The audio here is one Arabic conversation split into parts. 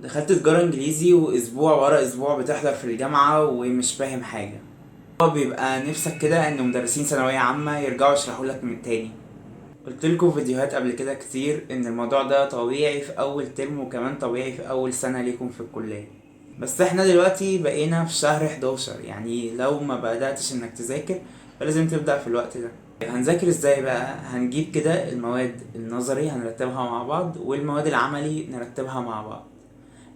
دخلت تجارة انجليزي واسبوع ورا اسبوع بتحضر في الجامعة ومش فاهم حاجة. هو بيبقى نفسك كده ان مدرسين ثانوية عامة يرجعوا يشرحوا لك من تاني. قلت لكم فيديوهات قبل كده كتير ان الموضوع ده طبيعي في اول ترم وكمان طبيعي في اول سنة ليكم في الكلية. بس احنا دلوقتي بقينا في شهر 11، يعني لو ما بدأتش انك تذاكر فلازم تبدأ في الوقت ده. هنذاكر ازاي بقى؟ هنجيب كده المواد النظري هنرتبها مع بعض والمواد العملي نرتبها مع بعض.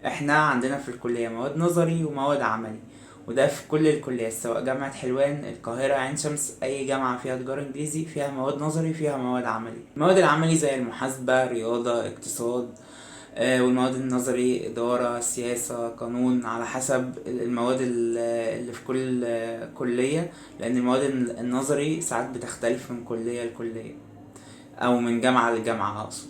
احنا عندنا في الكلية مواد نظري ومواد عملي، وده في كل الكليات سواء جامعة حلوان، القاهرة، عين شمس، أي جامعة فيها تجارة إنجليزي فيها مواد نظري فيها مواد عملي. المواد العملي زي المحاسبة، رياضة، اقتصاد. والمواد النظري إدارة، سياسة، قانون، على حسب المواد اللي في كل كلية، لأن المواد النظري ساعات بتختلف من كلية لكلية أو من جامعة لجامعة أقصد.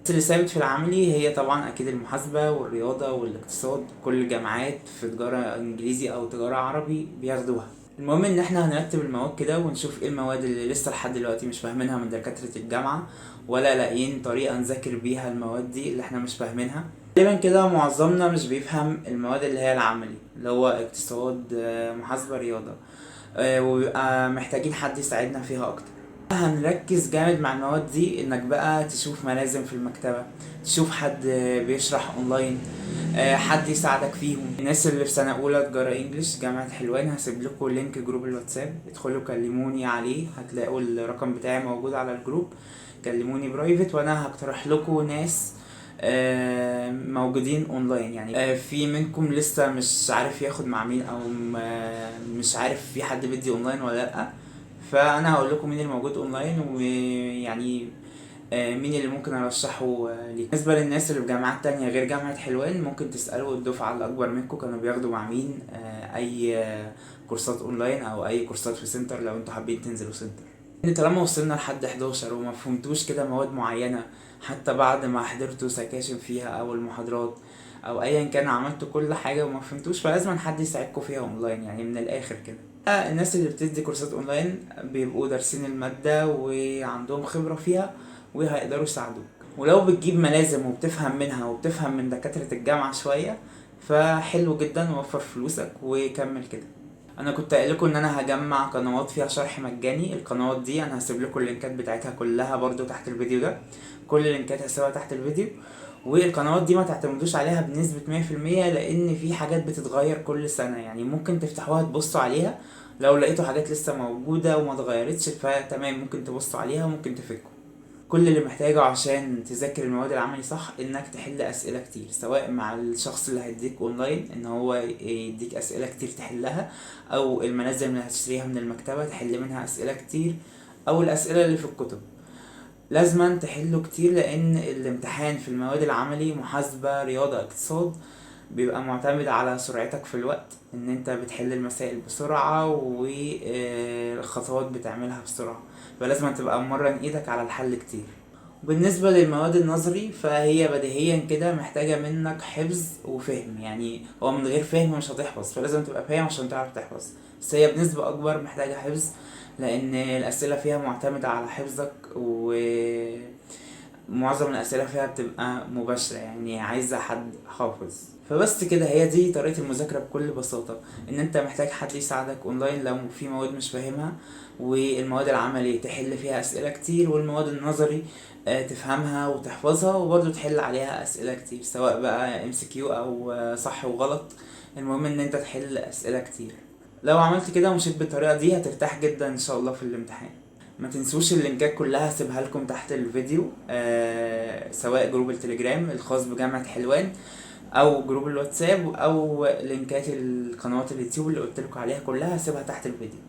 بس اللي ثابت في العملي هي طبعا اكيد المحاسبة والرياضة والاقتصاد، كل الجامعات في تجارة انجليزي او تجارة عربي بياخدوها. المهم ان احنا هنرتب المواد كده ونشوف ايه المواد اللي لسه لحد دلوقتي مش فاهمينها من دكاترة الجامعة، ولا لاقيين طريقة نذاكر بيها المواد دي اللي احنا مش فاهمينها. تقريبا كده معظمنا مش بيفهم المواد اللي هي العملي، اللي هو اقتصاد، محاسبة، رياضة. وبيبقى محتاجين حد يساعدنا فيها اكتر. هنركز جامد مع المواد دي، انك بقى تشوف ملازم في المكتبة، تشوف حد بيشرح اونلاين، حد يساعدك فيهم. الناس اللي في سنة اولى تجارة انجليش جامعة حلوان هسيب لكم لينك جروب الواتساب، ادخلوا كلموني عليه، هتلاقوا الرقم بتاعي موجود على الجروب. كلموني برايفت وانا هقترح لكم ناس موجودين اونلاين. يعني في منكم لسه مش عارف ياخد مع مين، او مش عارف في حد بيدي اونلاين ولا لا، فانا هقول لكم مين اللي موجود اونلاين، ويعني مين اللي ممكن ارشحه ليكم. بالنسبه للناس اللي في جامعات تانية غير جامعه حلوان، ممكن تسالوا الدفعه الاكبر منكم كانوا بياخدوا مع مين اي كورسات اونلاين او اي كورسات في سنتر لو انتوا حابين تنزلوا سنتر. ان طالما وصلنا لحد 11 وما فهمتوش كده مواد معينه، حتى بعد ما حضرتوا سكاشن فيها او المحاضرات او ايا كان عملتوا كل حاجه وما فهمتوش، فلازم حد يساعدكم فيها اونلاين، يعني من الاخر كده. الناس اللي بتدي كورسات اونلاين بيبقوا دارسين المادة وعندهم خبرة فيها وهيقدروا يساعدوك. ولو بتجيب ملازم وبتفهم منها وبتفهم من دكاترة الجامعة شوية فحلو جدا، ووفر فلوسك وكمل كده. انا كنت قايل لكم ان انا هجمع قنوات فيها شرح مجاني. القنوات دي انا هسيب لكم اللينكات بتاعتها كلها برضو تحت الفيديو ده، كل اللينكات هسيبها تحت الفيديو. والقنوات دي ما تعتمدوش عليها بنسبة 100%، لان في حاجات بتتغير كل سنة، يعني ممكن تفتحوها تبصوا عليها، لو لقيتوا حاجات لسه موجودة وما اتغيرتش فتمام ممكن تبصوا عليها وممكن تفكوا. كل اللي محتاجه عشان تذاكر المواد العملي صح انك تحل اسئلة كتير، سواء مع الشخص اللي هيديك اونلاين ان هو يديك اسئلة كتير تحلها، او الملازم اللي هتشتريها من المكتبة تحل منها اسئلة كتير، او الاسئلة اللي في الكتب. لازما تحله كتير، لان الامتحان في المواد العملي محاسبة، رياضة، اقتصاد بيبقى معتمد على سرعتك في الوقت، ان انت بتحل المسائل بسرعة والخطوات بتعملها بسرعة، فلازم تبقى مرن ايدك على الحل كتير. بالنسبة للمواد النظري فهي بديهيا كده محتاجة منك حفظ وفهم، يعني هو من غير فهم مش هتحفظ، فلازم تبقى فاهم عشان تعرف تحفظ. بس هي بنسبة أكبر محتاجة حفظ، لأن الأسئلة فيها معتمدة على حفظك، ومعظم الأسئلة فيها بتبقى مباشرة، يعني عايزة حد حافظ. فبس كده، هي دي طريقة المذاكرة بكل بساطة، ان انت محتاج حد يساعدك اونلاين لو في مواد مش فاهمها، والمواد العملي تحل فيها اسئلة كتير، والمواد النظري تفهمها وتحفظها وبرضه تحل عليها اسئلة كتير، سواء بقى MCQ او صح وغلط. المهم ان انت تحل اسئلة كتير. لو عملت كده ومشيت بالطريقة دي هترتاح جدا ان شاء الله في الامتحان. ما تنسوش اللينكات كلها هسيبها لكم تحت الفيديو، سواء جروب التليجرام الخاص بجامعة حلوان او جروب الواتساب او لينكات القنوات اليوتيوب اللي قلت لكم عليها كلها هسيبها تحت الفيديو.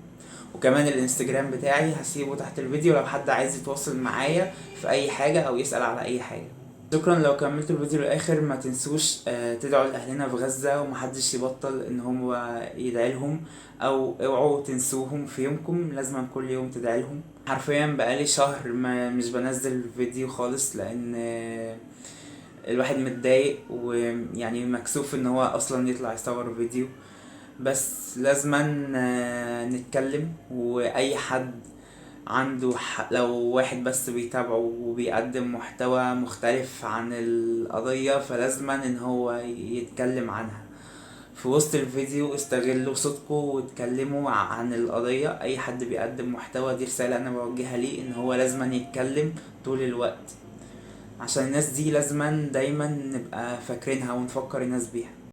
وكمان الانستجرام بتاعي هسيبه تحت الفيديو لو حد عايز يتواصل معايا في اي حاجة او يسأل على اي حاجة. شكرا لو كملتوا الفيديو للاخر. ما تنسوش تدعوا لاهلنا في غزة، ومحدش يبطل ان هو يدعي لهم، او اوعوا تنسوهم في يومكم، لازم كل يوم تدعي لهم. حرفيا بقالي شهر ما مش بنزل فيديو خالص، لان الواحد متضايق ويعني مكسوف ان هو اصلا يطلع يصور فيديو. بس لازما نتكلم، واي حد لو واحد بس بيتابعه وبيقدم محتوى مختلف عن القضية، فلازما ان هو يتكلم عنها في وسط الفيديو. استغلوا صوتكوا واتكلموا عن القضية. اي حد بيقدم محتوى، دي رسالة انا بوجهها ليه، ان هو لازما يتكلم طول الوقت، عشان الناس دي لازما دايما نبقى فاكرينها ونفكر الناس بيها.